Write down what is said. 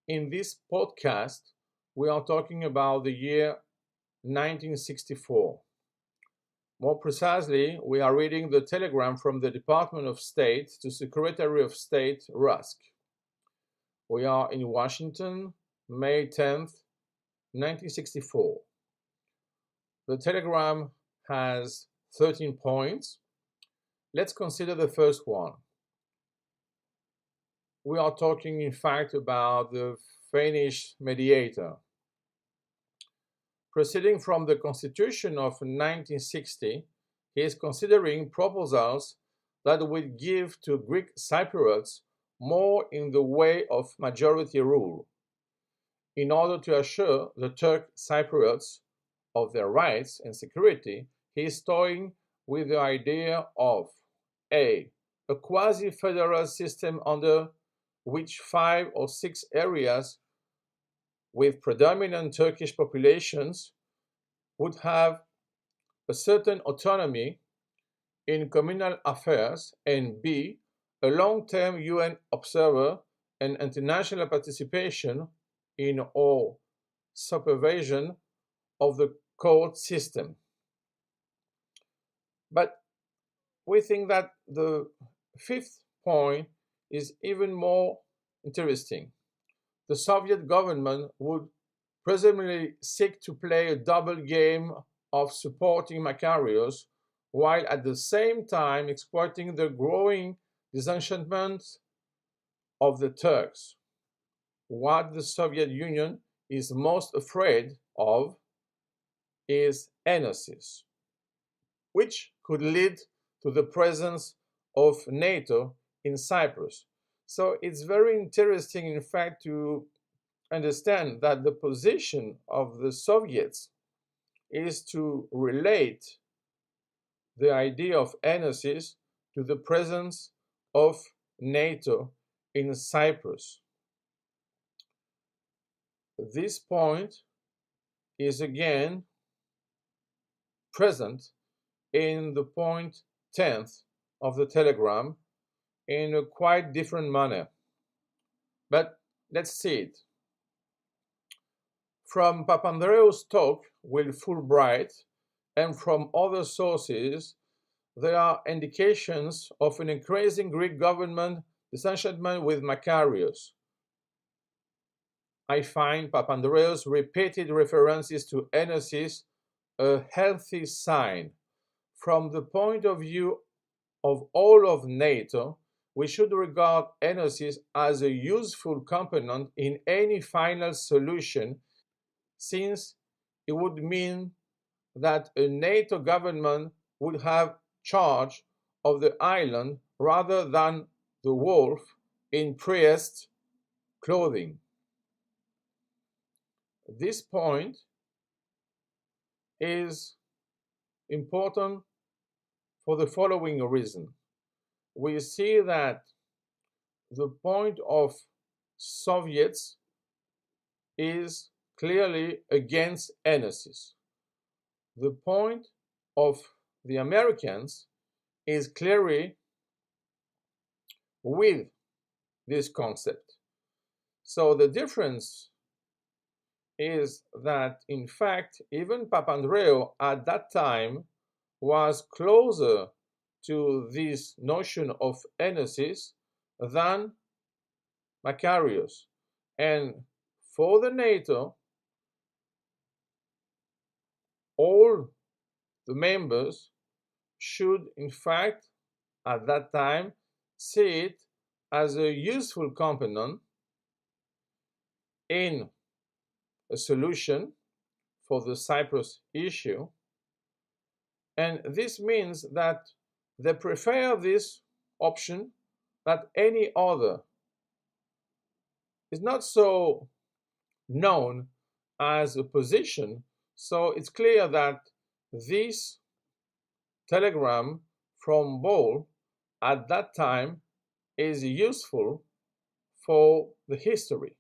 In this podcast, we are talking about the year 1964. More precisely, we are reading the telegram from the Department of State to Secretary of State Rusk. We are in Washington, May 10th, 1964. The telegram has 13 points. Let's consider the first one. We are talking, in fact, about the Finnish mediator. Proceeding from the Constitution of 1960, he is considering proposals that would give to Greek Cypriots more in the way of majority rule, in order to assure the Turk Cypriots of their rights and security. He is toying with the idea of a quasi-federal system under which 5 or 6 areas with predominant Turkish populations would have a certain autonomy in communal affairs, and b, a long-term UN observer and international participation in or supervision of the court system. But we think that the fifth point is even more interesting. The Soviet government would presumably seek to play a double game of supporting Lygeros while at the same time exploiting the growing disenchantment of the Turks. What the Soviet Union is most afraid of is enosis, which could lead to the presence of NATO in Cyprus. So it's very interesting, in fact, to understand that the position of the Soviets is to relate the idea of enosis to the presence of NATO in Cyprus. This point is again present in the point 10th of the telegram in a quite different manner. But let's see it. From Papandreou's talk with Fulbright and from other sources, there are indications of an increasing Greek government disenchantment with Lygeros. I find Papandreou's repeated references to enosis a healthy sign. From the point of view of all of NATO, we should regard enosis as a useful component in any final solution, since it would mean that a NATO government would have charge of the island rather than the wolf in priest's clothing. This point is important for the following reason. We see that the point of Soviets is clearly against enosis. The point of the Americans is clearly with this concept. So the difference is that, in fact, even Papandreou at that time was closer to this notion of enosis than Lygeros. And for the NATO, all the members should, in fact, at that time, see it as a useful component in a solution for the Cyprus issue. And this means that they prefer this option than any other. It's not so known as a position, so it's clear that this telegram from Ball at that time is useful for the history.